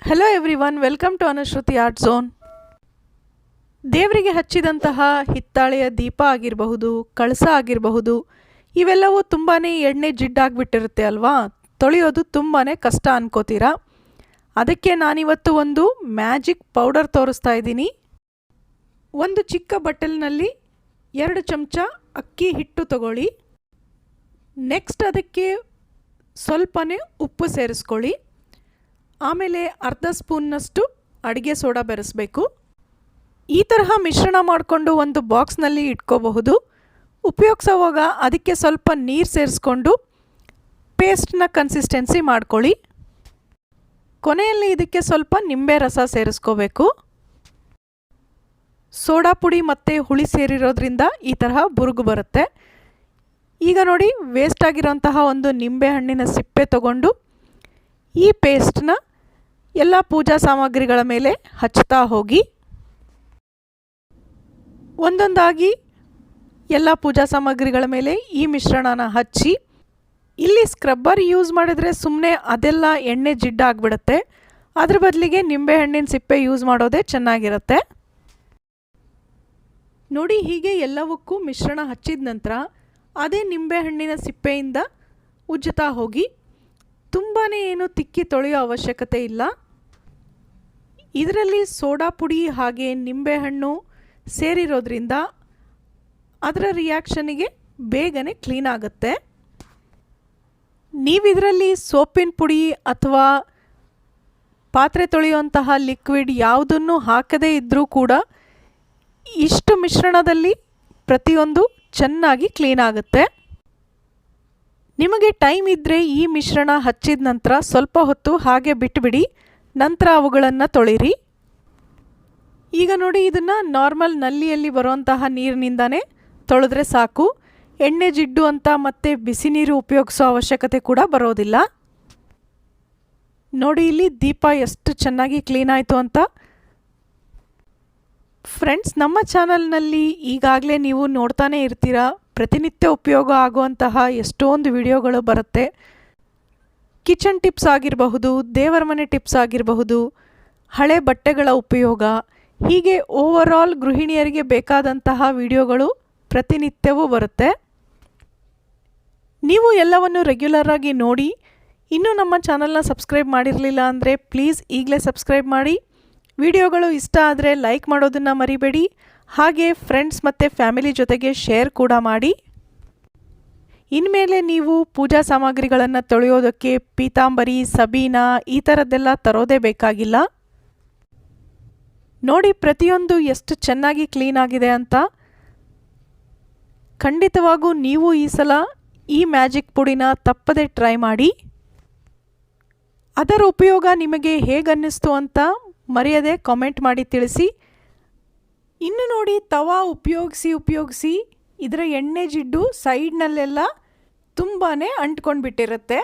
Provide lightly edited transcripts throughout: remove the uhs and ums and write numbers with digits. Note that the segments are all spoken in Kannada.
Hello everyone, welcome to Anushruti art zone. ದೇವರಿಗೆ ಹಚ್ಚಿದಂತಹ ಹಿತ್ತಾಳೆಯ ದೀಪ ಆಗಿರಬಹುದು, ಕಳಸ ಆಗಿರಬಹುದು, ಇವೆಲ್ಲವೂ ತುಂಬಾ ಎಣ್ಣೆ ಜಿಡ್ಡಾಗಿಬಿಟ್ಟಿರುತ್ತೆ ಅಲ್ವಾ. ತೊಳೆಯೋದು ತುಂಬಾ ಕಷ್ಟ ಅನ್ಕೋತೀರಾ. ಅದಕ್ಕೆ ನಾನಿವತ್ತು ಒಂದು ಮ್ಯಾಜಿಕ್ ಪೌಡರ್ ತೋರಿಸ್ತಾ ಇದ್ದೀನಿ. ಒಂದು ಚಿಕ್ಕ ಬಟ್ಟಲಿನಲ್ಲಿ 2 ಚಮಚ ಅಕ್ಕಿ ಹಿಟ್ಟು ತಗೊಳ್ಳಿ. ನೆಕ್ಸ್ಟ್ ಅದಕ್ಕೆ ಸ್ವಲ್ಪನೇ ಉಪ್ಪು ಸೇರಿಸ್ಕೊಳ್ಳಿ. ಆಮೇಲೆ ಅರ್ಧ ಸ್ಪೂನ್ನಷ್ಟು ಅಡುಗೆ ಸೋಡಾ ಬೆರೆಸಬೇಕು. ಈ ತರಹ ಮಿಶ್ರಣ ಮಾಡಿಕೊಂಡು ಒಂದು ಬಾಕ್ಸ್ನಲ್ಲಿ ಇಟ್ಕೋಬಹುದು. ಉಪಯೋಗಿಸೋವಾಗ ಅದಕ್ಕೆ ಸ್ವಲ್ಪ ನೀರು ಸೇರಿಸ್ಕೊಂಡು ಪೇಸ್ಟ್ನ ಕನ್ಸಿಸ್ಟೆನ್ಸಿ ಮಾಡ್ಕೊಳ್ಳಿ. ಕೊನೆಯಲ್ಲಿ ಇದಕ್ಕೆ ಸ್ವಲ್ಪ ನಿಂಬೆ ರಸ ಸೇರಿಸ್ಕೋಬೇಕು. ಸೋಡಾ ಪುಡಿ ಮತ್ತು ಹುಳಿ ಸೇರಿರೋದ್ರಿಂದ ಈ ತರಹ ಬುರುಗು ಬರುತ್ತೆ. ಈಗ ನೋಡಿ, ವೇಸ್ಟ್ ಆಗಿರೋಂತಹ ಒಂದು ನಿಂಬೆ ಹಣ್ಣಿನ ಸಿಪ್ಪೆ ತಗೊಂಡು ಈ ಪೇಸ್ಟ್ನ ಎಲ್ಲ ಪೂಜಾ ಸಾಮಗ್ರಿಗಳ ಮೇಲೆ ಹಚ್ತಾ ಹೋಗಿ. ಒಂದೊಂದಾಗಿ ಎಲ್ಲ ಪೂಜಾ ಸಾಮಗ್ರಿಗಳ ಮೇಲೆ ಈ ಮಿಶ್ರಣನ ಹಚ್ಚಿ. ಇಲ್ಲಿ ಸ್ಕ್ರಬ್ಬರ್ ಯೂಸ್ ಮಾಡಿದರೆ ಸುಮ್ಮನೆ ಅದೆಲ್ಲ ಎಣ್ಣೆ ಜಿಡ್ಡಾಗ್ಬಿಡುತ್ತೆ. ಅದ್ರ ಬದಲಿಗೆ ನಿಂಬೆಹಣ್ಣಿನ ಸಿಪ್ಪೆ ಯೂಸ್ ಮಾಡೋದೇ ಚೆನ್ನಾಗಿರುತ್ತೆ. ನೋಡಿ, ಹೀಗೆ ಎಲ್ಲವಕ್ಕೂ ಮಿಶ್ರಣ ಹಚ್ಚಿದ ನಂತರ ಅದೇ ನಿಂಬೆಹಣ್ಣಿನ ಸಿಪ್ಪೆಯಿಂದ ಉಜ್ಜುತ್ತಾ ಹೋಗಿ. ತುಂಬಾ ಏನು ತಿಕ್ಕಿ ತೊಳೆಯೋ ಅವಶ್ಯಕತೆ ಇಲ್ಲ. ಇದರಲ್ಲಿ ಸೋಡಾ ಪುಡಿ ಹಾಗೆ ನಿಂಬೆಹಣ್ಣು ಸೇರಿರೋದ್ರಿಂದ ಅದರ ರಿಯಾಕ್ಷನಿಗೆ ಬೇಗನೆ ಕ್ಲೀನ್ ಆಗುತ್ತೆ. ನೀವಿದರಲ್ಲಿ ಸೋಪಿನ ಪುಡಿ ಅಥವಾ ಪಾತ್ರೆ ತೊಳೆಯುವಂತಹ ಲಿಕ್ವಿಡ್ ಯಾವುದನ್ನು ಹಾಕದೇ ಇದ್ದರೂ ಕೂಡ ಇಷ್ಟು ಮಿಶ್ರಣದಲ್ಲಿ ಪ್ರತಿಯೊಂದು ಚೆನ್ನಾಗಿ ಕ್ಲೀನ್ ಆಗುತ್ತೆ. ನಿಮಗೆ ಟೈಮ್ ಇದ್ದರೆ ಈ ಮಿಶ್ರಣ ಹಚ್ಚಿದ ನಂತರ ಸ್ವಲ್ಪ ಹೊತ್ತು ಹಾಗೆ ಬಿಟ್ಟುಬಿಡಿ. ನಂತರ ಅವುಗಳನ್ನು ತೊಳಿರಿ. ಈಗ ನೋಡಿ, ಇದನ್ನು ನಾರ್ಮಲ್ ನಲ್ಲಿಯಲ್ಲಿ ಬರುವಂತಹ ನೀರಿನಿಂದನೇ ತೊಳೆದ್ರೆ ಸಾಕು. ಎಣ್ಣೆ ಜಿಡ್ಡು ಅಂತ ಮತ್ತೆ ಬಿಸಿ ನೀರು ಉಪಯೋಗಿಸೋ ಅವಶ್ಯಕತೆ ಕೂಡ ಬರೋದಿಲ್ಲ. ನೋಡಿ, ಇಲ್ಲಿ ದೀಪ ಎಷ್ಟು ಚೆನ್ನಾಗಿ ಕ್ಲೀನ್ ಆಯಿತು ಅಂತ. ಫ್ರೆಂಡ್ಸ್, ನಮ್ಮ ಚಾನಲ್ನಲ್ಲಿ ಈಗಾಗಲೇ ನೀವು ನೋಡ್ತಾನೆ ಇರ್ತೀರಾ, ಪ್ರತಿನಿತ್ಯ ಉಪಯೋಗ ಆಗುವಂತಹ ಎಷ್ಟೊಂದು ವಿಡಿಯೋಗಳು ಬರುತ್ತೆ. ಕಿಚನ್ ಟಿಪ್ಸ್ ಆಗಿರಬಹುದು, ದೇವರ ಮನೆ ಟಿಪ್ಸ್ ಆಗಿರಬಹುದು, ಹಳೆ ಬಟ್ಟೆಗಳ ಉಪಯೋಗ, ಹೀಗೆ ಓವರ್ ಆಲ್ ಗೃಹಿಣಿಯರಿಗೆ ಬೇಕಾದಂತಹ ವಿಡಿಯೋಗಳು ಪ್ರತಿನಿತ್ಯವೂ ಬರುತ್ತೆ. ನೀವು ಎಲ್ಲವನ್ನು ರೆಗ್ಯುಲರ್ ಆಗಿ ನೋಡಿ. ಇನ್ನೂ ನಮ್ಮ ಚಾನಲ್ನ ಸಬ್ಸ್ಕ್ರೈಬ್ ಮಾಡಿರಲಿಲ್ಲ ಅಂದರೆ ಪ್ಲೀಸ್ ಈಗಲೇ ಸಬ್ಸ್ಕ್ರೈಬ್ ಮಾಡಿ. ವಿಡಿಯೋಗಳು ಇಷ್ಟ ಆದರೆ ಲೈಕ್ ಮಾಡೋದನ್ನು ಮರಿಬೇಡಿ. ಹಾಗೆ ಫ್ರೆಂಡ್ಸ್ ಮತ್ತು ಫ್ಯಾಮಿಲಿ ಜೊತೆಗೆ ಶೇರ್ ಕೂಡ ಮಾಡಿ. ಇನ್ಮೇಲೆ ನೀವು ಪೂಜಾ ಸಾಮಗ್ರಿಗಳನ್ನು ತೊಳೆಯೋದಕ್ಕೆ ಪೀತಾಂಬರಿ, ಸಬೀನಾ ಈ ಥರದ್ದೆಲ್ಲ ತರೋದೇ ಬೇಕಾಗಿಲ್ಲ. ನೋಡಿ, ಪ್ರತಿಯೊಂದು ಎಷ್ಟು ಚೆನ್ನಾಗಿ ಕ್ಲೀನ್ ಆಗಿದೆ ಅಂತ. ಖಂಡಿತವಾಗೂ ನೀವು ಈ ಸಲ ಈ ಮ್ಯಾಜಿಕ್ ಪುಡಿನ ತಪ್ಪದೆ ಟ್ರೈ ಮಾಡಿ. ಅದರ ಉಪಯೋಗ ನಿಮಗೆ ಹೇಗನ್ನಿಸ್ತು ಅಂತ ಮರೆಯದೆ ಕಾಮೆಂಟ್ ಮಾಡಿ ತಿಳಿಸಿ. ಇನ್ನು ನೋಡಿ, ತವಾ ಉಪಯೋಗಿಸಿ ಇದರ ಎಣ್ಣೆ ಜಿಡ್ಡು ಸೈಡ್ನಲ್ಲೆಲ್ಲ ತುಂಬಾ ಅಂಟ್ಕೊಂಡು ಬಿಟ್ಟಿರುತ್ತೆ.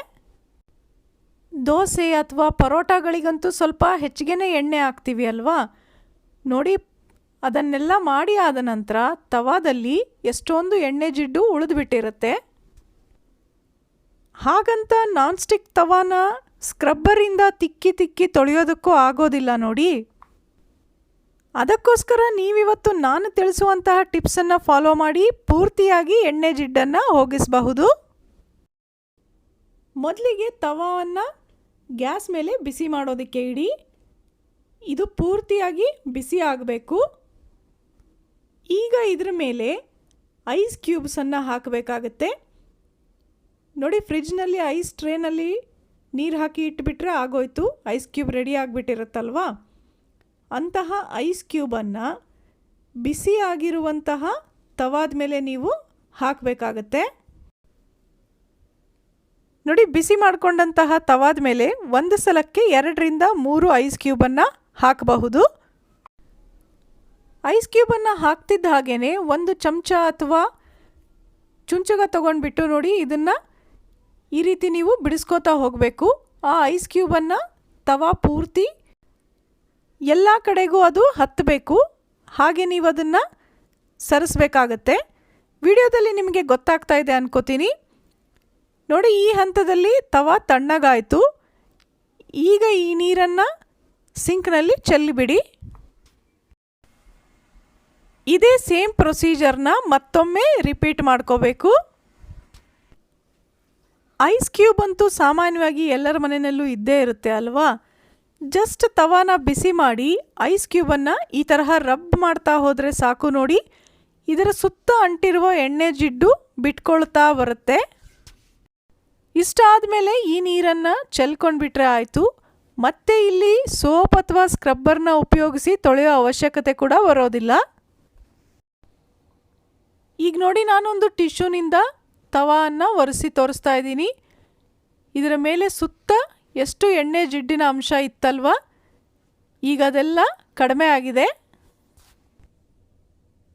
ದೋಸೆ ಅಥವಾ ಪರೋಟಾಗಳಿಗಂತೂ ಸ್ವಲ್ಪ ಹೆಚ್ಚಿಗೆ ಎಣ್ಣೆ ಹಾಕ್ತೀವಿ ಅಲ್ವಾ. ನೋಡಿ, ಅದನ್ನೆಲ್ಲ ಮಾಡಿ ಆದ ನಂತರ ತವಾದಲ್ಲಿ ಎಷ್ಟೊಂದು ಎಣ್ಣೆ ಜಿಡ್ಡು ಉಳಿದುಬಿಟ್ಟಿರುತ್ತೆ. ಹಾಗಂತ ನಾನ್ ಸ್ಟಿಕ್ ತವಾನ ಸ್ಕ್ರಬ್ಬರಿಂದ ತಿಕ್ಕಿ ತೊಳೆಯೋದಕ್ಕೂ ಆಗೋದಿಲ್ಲ ನೋಡಿ. ಅದಕ್ಕೋಸ್ಕರ ನೀವಿವತ್ತು ನಾನು ತಿಳಿಸುವಂತಹ ಟಿಪ್ಸನ್ನು ಫಾಲೋ ಮಾಡಿ ಪೂರ್ತಿಯಾಗಿ ಎಣ್ಣೆ ಜಿಡ್ಡನ್ನು ಹೋಗಿಸಬಹುದು. ಮೊದಲಿಗೆ ತವಾವನ್ನು ಗ್ಯಾಸ್ ಮೇಲೆ ಬಿಸಿ ಮಾಡೋದಕ್ಕೆ ಇಡಿ. ಇದು ಪೂರ್ತಿಯಾಗಿ ಬಿಸಿ ಆಗಬೇಕು. ಈಗ ಇದರ ಮೇಲೆ ಐಸ್ ಕ್ಯೂಬ್ಸನ್ನು ಹಾಕಬೇಕಾಗತ್ತೆ. ನೋಡಿ, ಫ್ರಿಜ್ನಲ್ಲಿ ಐಸ್ ಟ್ರೇನಲ್ಲಿ ನೀರು ಹಾಕಿ ಇಟ್ಬಿಟ್ರೆ ಆಗೋಯ್ತು. ಐಸ್ ಕ್ಯೂಬ್ ರೆಡಿ ಆಗಿಬಿಟ್ಟಿರುತ್ತಲ್ವಾ. ಅಂತಹ ಐಸ್ ಕ್ಯೂಬನ್ನು ಬಿಸಿ ಆಗಿರುವಂತಹ ತವಾದ ಮೇಲೆ ನೀವು ಹಾಕಬೇಕಾಗತ್ತೆ. ನೋಡಿ, ಬಿಸಿ ಮಾಡಿಕೊಂಡಂತಹ ತವಾದ ಮೇಲೆ ಒಂದು ಸಲಕ್ಕೆ 2 ರಿಂದ 3 ಐಸ್ ಕ್ಯೂಬನ್ನು ಹಾಕಬಹುದು. ಐಸ್ ಕ್ಯೂಬನ್ನು ಹಾಕ್ತಿದ್ದ ಹಾಗೇ ಒಂದು ಚಮಚ ಅಥವಾ ಚುಂಚಗ ತೊಗೊಂಡ್ಬಿಟ್ಟು ನೋಡಿ, ಇದನ್ನು ಈ ರೀತಿ ನೀವು ಬಿಡಿಸ್ಕೋತಾ ಹೋಗಬೇಕು. ಆ ಐಸ್ ಕ್ಯೂಬನ್ನು ತವಾ ಪೂರ್ತಿ ಎಲ್ಲ ಕಡೆಗೂ ಅದು ಹತ್ತಬೇಕು. ಹಾಗೆ ನೀವು ಅದನ್ನು ಸರಿಸಬೇಕಾಗತ್ತೆ. ವಿಡಿಯೋದಲ್ಲಿ ನಿಮಗೆ ಗೊತ್ತಾಗ್ತಾ ಇದೆ ಅನ್ಕೋತೀನಿ. ನೋಡಿ, ಈ ಹಂತದಲ್ಲಿ ತವಾ ತಣ್ಣಗಾಯಿತು. ಈಗ ಈ ನೀರನ್ನು ಸಿಂಕ್ನಲ್ಲಿ ಚೆಲ್ಲಿಬಿಡಿ. ಇದೇ ಸೇಮ್ ಪ್ರೊಸೀಜರ್ನ ಮತ್ತೊಮ್ಮೆ ರಿಪೀಟ್ ಮಾಡ್ಕೋಬೇಕು. ಐಸ್ ಕ್ಯೂಬ್ ಅಂತೂ ಸಾಮಾನ್ಯವಾಗಿ ಎಲ್ಲರ ಮನೆಯಲ್ಲೂ ಇದ್ದೇ ಇರುತ್ತೆ ಅಲ್ವಾ. ಜಸ್ಟ್ ತವಾನ ಬಿಸಿ ಮಾಡಿ ಐಸ್ ಕ್ಯೂಬನ್ನು ಈ ತರಹ ರಬ್ ಮಾಡ್ತಾ ಹೋದರೆ ಸಾಕು. ನೋಡಿ, ಇದರ ಸುತ್ತ ಅಂಟಿರುವ ಎಣ್ಣೆ ಜಿಡ್ಡು ಬಿಟ್ಕೊಳ್ತಾ ಬರುತ್ತೆ. ಇಷ್ಟಾದಮೇಲೆ ಈ ನೀರನ್ನು ಚೆಲ್ಕೊಂಡ್ಬಿಟ್ರೆ ಆಯಿತು. ಮತ್ತೆ ಇಲ್ಲಿ ಸೋಪ್ ಅಥವಾ ಸ್ಕ್ರಬ್ಬರ್ನ ಉಪಯೋಗಿಸಿ ತೊಳೆಯೋ ಅವಶ್ಯಕತೆ ಕೂಡ ಬರೋದಿಲ್ಲ. ಈಗ ನೋಡಿ, ನಾನೊಂದು ಟಿಶ್ಯೂನಿಂದ ತವಾವನ್ನು ಒರೆಸಿ ತೋರಿಸ್ತಾ ಇದ್ದೀನಿ. ಇದರ ಮೇಲೆ ಸುತ್ತ ಎಷ್ಟು ಎಣ್ಣೆ ಜಿಡ್ಡಿನ ಅಂಶ ಇತ್ತಲ್ವ, ಈಗ ಅದೆಲ್ಲ ಕಡಿಮೆ ಆಗಿದೆ.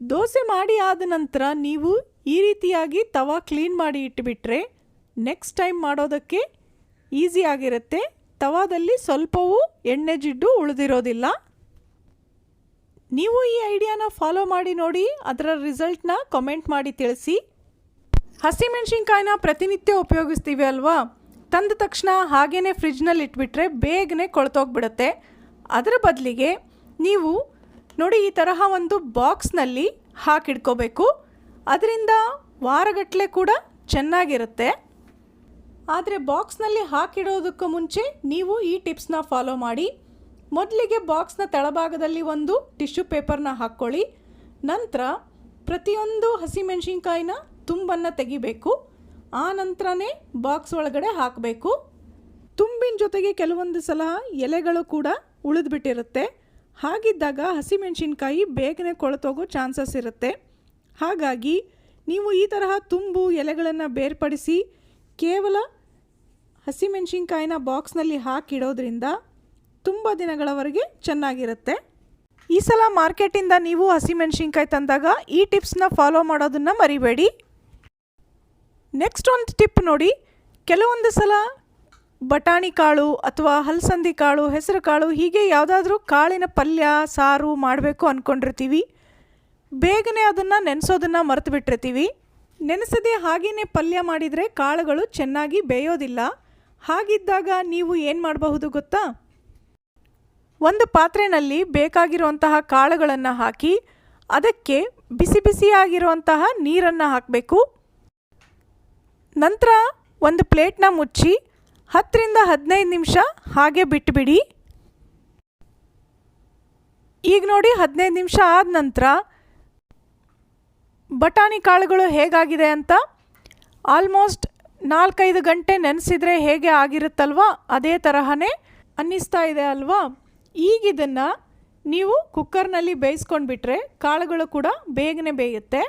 ದೋಸೆ ಮಾಡಿ ಆದ ನಂತರ ನೀವು ಈ ರೀತಿಯಾಗಿ ತವಾ ಕ್ಲೀನ್ ಮಾಡಿ ಇಟ್ಟುಬಿಟ್ರೆ ನೆಕ್ಸ್ಟ್ ಟೈಮ್ ಮಾಡೋದಕ್ಕೆ ಈಸಿ ಆಗಿರುತ್ತೆ. ತವಾದಲ್ಲಿ ಸ್ವಲ್ಪವೂ ಎಣ್ಣೆ ಜಿಡ್ಡು ಉಳಿದಿರೋದಿಲ್ಲ. ನೀವು ಈ ಐಡಿಯಾನ ಫಾಲೋ ಮಾಡಿ ನೋಡಿ, ಅದರ ರಿಸಲ್ಟ್ನ ಕಮೆಂಟ್ ಮಾಡಿ ತಿಳಿಸಿ. ಹಸಿಮೆಣಸಿನ್ಕಾಯಿನ ಪ್ರತಿನಿತ್ಯ ಉಪಯೋಗಿಸ್ತೀವಿ ಅಲ್ವಾ, ತಂದ ತಕ್ಷಣ ಹಾಗೇ ಫ್ರಿಜ್ನಲ್ಲಿ ಇಟ್ಬಿಟ್ರೆ ಬೇಗನೆ ಕೊಳ್ತೋಗ್ಬಿಡುತ್ತೆ. ಅದರ ಬದಲಿಗೆ ನೀವು ನೋಡಿ ಈ ತರಹ ಒಂದು ಬಾಕ್ಸ್ನಲ್ಲಿ ಹಾಕಿಡ್ಕೋಬೇಕು. ಅದರಿಂದ ವಾರಗಟ್ಟಲೆ ಕೂಡ ಚೆನ್ನಾಗಿರುತ್ತೆ. ಆದರೆ ಬಾಕ್ಸ್ನಲ್ಲಿ ಹಾಕಿಡೋದಕ್ಕೂ ಮುಂಚೆ ನೀವು ಈ ಟಿಪ್ಸ್ನ ಫಾಲೋ ಮಾಡಿ. ಮೊದಲಿಗೆ ಬಾಕ್ಸ್ನ ತಳಭಾಗದಲ್ಲಿ ಒಂದು ಟಿಶ್ಯೂ ಪೇಪರ್ನ ಹಾಕ್ಕೊಳ್ಳಿ. ನಂತರ ಪ್ರತಿಯೊಂದು ಹಸಿಮೆಣಸಿನ್ಕಾಯಿನ ತುಂಬನ್ನು ತೆಗಿಬೇಕು. ಆ ನಂತರನೇ ಬಾಕ್ಸ್ ಒಳಗಡೆ ಹಾಕಬೇಕು. ತುಂಬಿನ ಜೊತೆಗೆ ಕೆಲವೊಂದು ಸಲ ಎಲೆಗಳು ಕೂಡ ಉಳಿದ್ಬಿಟ್ಟಿರುತ್ತೆ. ಹಾಗಿದ್ದಾಗ ಹಸಿಮೆಣಸಿನ್ಕಾಯಿ ಬೇಗನೆ ಕೊಳೆತೋಗೋ ಚಾನ್ಸಸ್ ಇರುತ್ತೆ. ಹಾಗಾಗಿ ನೀವು ಈ ತರಹ ತುಂಬು ಎಲೆಗಳನ್ನು ಬೇರ್ಪಡಿಸಿ ಕೇವಲ ಹಸಿಮೆಣಸಿನ್ಕಾಯಿನ ಬಾಕ್ಸ್ನಲ್ಲಿ ಹಾಕಿಡೋದ್ರಿಂದ ತುಂಬ ದಿನಗಳವರೆಗೆ ಚೆನ್ನಾಗಿರುತ್ತೆ. ಈ ಸಲ ಮಾರ್ಕೆಟಿಂದ ನೀವು ಹಸಿಮೆಣಸಿನ್ಕಾಯಿ ತಂದಾಗ ಈ ಟಿಪ್ಸ್ನ ಫಾಲೋ ಮಾಡೋದನ್ನು ಮರಿಬೇಡಿ. ನೆಕ್ಸ್ಟ್ ಒಂದು ಟಿಪ್ ನೋಡಿ, ಕೆಲವೊಂದು ಸಲ ಬಟಾಣಿ ಕಾಳು ಅಥವಾ ಹಲಸಂದಿ ಕಾಳು, ಹೆಸರು ಕಾಳು, ಹೀಗೆ ಯಾವುದಾದ್ರೂ ಕಾಳಿನ ಪಲ್ಯ ಸಾರು ಮಾಡಬೇಕು ಅಂದ್ಕೊಂಡಿರ್ತೀವಿ. ಬೇಗನೆ ಅದನ್ನು ನೆನೆಸೋದನ್ನು ಮರೆತು ಬಿಟ್ಟಿರ್ತೀವಿ. ನೆನೆಸದೆ ಹಾಗೆಯೇ ಪಲ್ಯ ಮಾಡಿದರೆ ಕಾಳುಗಳು ಚೆನ್ನಾಗಿ ಬೇಯೋದಿಲ್ಲ. ಹಾಗಿದ್ದಾಗ ನೀವು ಏನು ಮಾಡಬಹುದು ಗೊತ್ತಾ? ಒಂದು ಪಾತ್ರೆಯಲ್ಲಿ ಬೇಕಾಗಿರುವಂತಹ ಕಾಳುಗಳನ್ನು ಹಾಕಿ ಅದಕ್ಕೆ ಬಿಸಿ ಬಿಸಿಯಾಗಿರುವಂತಹ ನೀರನ್ನು ಹಾಕಬೇಕು. ನಂತರ ಒಂದು ಪ್ಲೇಟ್ನ ಮುಚ್ಚಿ 10 ರಿಂದ 15 ನಿಮಿಷ ಹಾಗೆ ಬಿಟ್ಟುಬಿಡಿ. ಈಗ ನೋಡಿ 15 ನಿಮಿಷ ಆದ ನಂತರ ಬಟಾಣಿ ಕಾಳುಗಳು ಹೇಗಾಗಿದೆ ಅಂತ. ಆಲ್ಮೋಸ್ಟ್ 4-5 ಗಂಟೆ ನೆನೆಸಿದರೆ ಹೇಗೆ ಆಗಿರುತ್ತಲ್ವ ಅದೇ ತರಹನೇ ಅನ್ನಿಸ್ತಾ ಇದೆ ಅಲ್ವಾ. ಈಗ ಇದನ್ನು ನೀವು ಕುಕ್ಕರ್ನಲ್ಲಿ ಬೇಯಿಸ್ಕೊಂಡ್ಬಿಟ್ರೆ ಕಾಳುಗಳು ಕೂಡ ಬೇಗನೆ ಬೇಯುತ್ತೆ.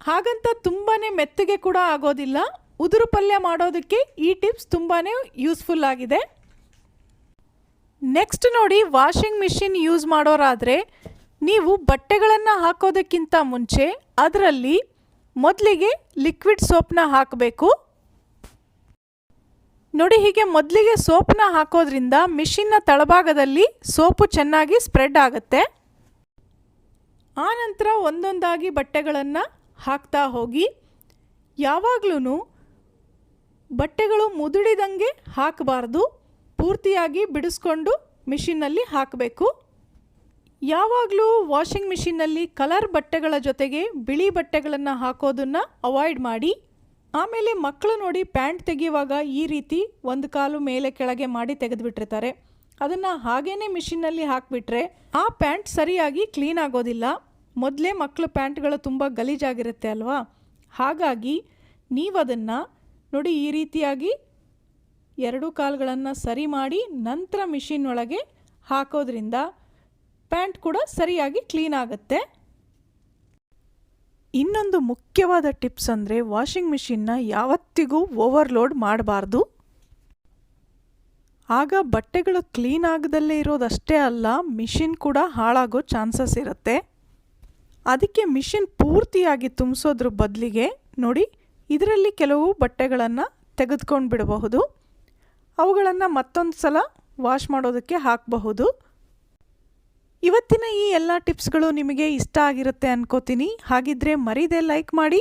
ಹಾಗಂತ ತುಂಬಾ ಮೆತ್ತಗೆ ಕೂಡ ಆಗೋದಿಲ್ಲ. ಉದುರು ಪಲ್ಯ ಮಾಡೋದಕ್ಕೆ ಈ ಟಿಪ್ಸ್ ತುಂಬಾ ಯೂಸ್ಫುಲ್ ಆಗಿದೆ. ನೆಕ್ಸ್ಟ್ ನೋಡಿ, ವಾಷಿಂಗ್ ಮಿಷಿನ್ ಯೂಸ್ ಮಾಡೋರಾದರೆ ನೀವು ಬಟ್ಟೆಗಳನ್ನು ಹಾಕೋದಕ್ಕಿಂತ ಮುಂಚೆ ಅದರಲ್ಲಿ ಮೊದಲಿಗೆ ಲಿಕ್ವಿಡ್ ಸೋಪ್ನ ಹಾಕಬೇಕು. ನೋಡಿ, ಹೀಗೆ ಮೊದಲಿಗೆ ಸೋಪ್ನ ಹಾಕೋದ್ರಿಂದ ಮಿಷಿನ್ನ ತಳಭಾಗದಲ್ಲಿ ಸೋಪು ಚೆನ್ನಾಗಿ ಸ್ಪ್ರೆಡ್ ಆಗುತ್ತೆ. ಆನಂತರ ಒಂದೊಂದಾಗಿ ಬಟ್ಟೆಗಳನ್ನು ಹಾಕ್ತಾ ಹೋಗಿ. ಯಾವಾಗಲೂ ಬಟ್ಟೆಗಳು ಮುದುಡಿದಂಗೆ ಹಾಕಬಾರ್ದು, ಪೂರ್ತಿಯಾಗಿ ಬಿಡಿಸ್ಕೊಂಡು ಮಿಷಿನ್ನಲ್ಲಿ ಹಾಕಬೇಕು. ಯಾವಾಗಲೂ ವಾಷಿಂಗ್ ಮಿಷಿನ್ನಲ್ಲಿ ಕಲರ್ ಬಟ್ಟೆಗಳ ಜೊತೆಗೆ ಬಿಳಿ ಬಟ್ಟೆಗಳನ್ನು ಹಾಕೋದನ್ನು ಅವಾಯ್ಡ್ ಮಾಡಿ. ಆಮೇಲೆ ಮಕ್ಕಳು ನೋಡಿ ಪ್ಯಾಂಟ್ ತೆಗೆಯುವಾಗ ಈ ರೀತಿ ಒಂದು ಕಾಲು ಮೇಲೆ ಕೆಳಗೆ ಮಾಡಿ ತೆಗೆದುಬಿಟ್ಟಿರ್ತಾರೆ. ಅದನ್ನು ಹಾಗೇ ಮಿಷಿನ್ನಲ್ಲಿ ಹಾಕಿಬಿಟ್ರೆ ಆ ಪ್ಯಾಂಟ್ ಸರಿಯಾಗಿ ಕ್ಲೀನ್ ಆಗೋದಿಲ್ಲ. ಮೊದಲೇ ಮಕ್ಕಳು ಪ್ಯಾಂಟ್ಗಳು ತುಂಬ ಗಲೀಜಾಗಿರುತ್ತೆ ಅಲ್ವಾ. ಹಾಗಾಗಿ ನೀವು ಅದನ್ನು ನೋಡಿ ಈ ರೀತಿಯಾಗಿ 2 ಕಾಲುಗಳನ್ನು ಸರಿ ಮಾಡಿ ನಂತರ ಮಿಷಿನ್ ಒಳಗೆ ಹಾಕೋದ್ರಿಂದ ಪ್ಯಾಂಟ್ ಕೂಡ ಸರಿಯಾಗಿ ಕ್ಲೀನ್ ಆಗುತ್ತೆ. ಇನ್ನೊಂದು ಮುಖ್ಯವಾದ ಟಿಪ್ಸ್ ಅಂದರೆ ವಾಷಿಂಗ್ ಮಿಷಿನ್ನ ಯಾವತ್ತಿಗೂ ಓವರ್ಲೋಡ್ ಮಾಡಬಾರ್ದು. ಆಗ ಬಟ್ಟೆಗಳು ಕ್ಲೀನ್ ಆಗದಲ್ಲೇ ಇರೋದಷ್ಟೇ ಅಲ್ಲ, ಮಿಷಿನ್ ಕೂಡ ಹಾಳಾಗೋ ಚಾನ್ಸಸ್ ಇರುತ್ತೆ. ಅದಕ್ಕೆ ಮಿಷಿನ್ ಪೂರ್ತಿಯಾಗಿ ತುಂಬಿಸೋದ್ರ ಬದಲಿಗೆ ನೋಡಿ ಇದರಲ್ಲಿ ಕೆಲವು ಬಟ್ಟೆಗಳನ್ನು ತೆಗೆದುಕೊಂಡು ಬಿಡಬಹುದು. ಅವುಗಳನ್ನು ಮತ್ತೊಂದು ಸಲ ವಾಶ್ ಮಾಡೋದಕ್ಕೆ ಹಾಕಬಹುದು. ಇವತ್ತಿನ ಈ ಎಲ್ಲ ಟಿಪ್ಸ್ಗಳು ನಿಮಗೆ ಇಷ್ಟ ಆಗಿರುತ್ತೆ ಅನ್ಕೋತೀನಿ. ಹಾಗಿದ್ರೆ ಮರೀದೆ ಲೈಕ್ ಮಾಡಿ.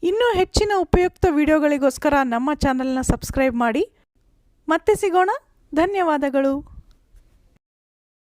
ಇನ್ನೂ ಹೆಚ್ಚಿನ ಉಪಯುಕ್ತ ವಿಡಿಯೋಗಳಿಗೋಸ್ಕರ ನಮ್ಮ ಚಾನಲ್ನ ಸಬ್ಸ್ಕ್ರೈಬ್ ಮಾಡಿ. ಮತ್ತೆ ಸಿಗೋಣ. ಧನ್ಯವಾದಗಳು.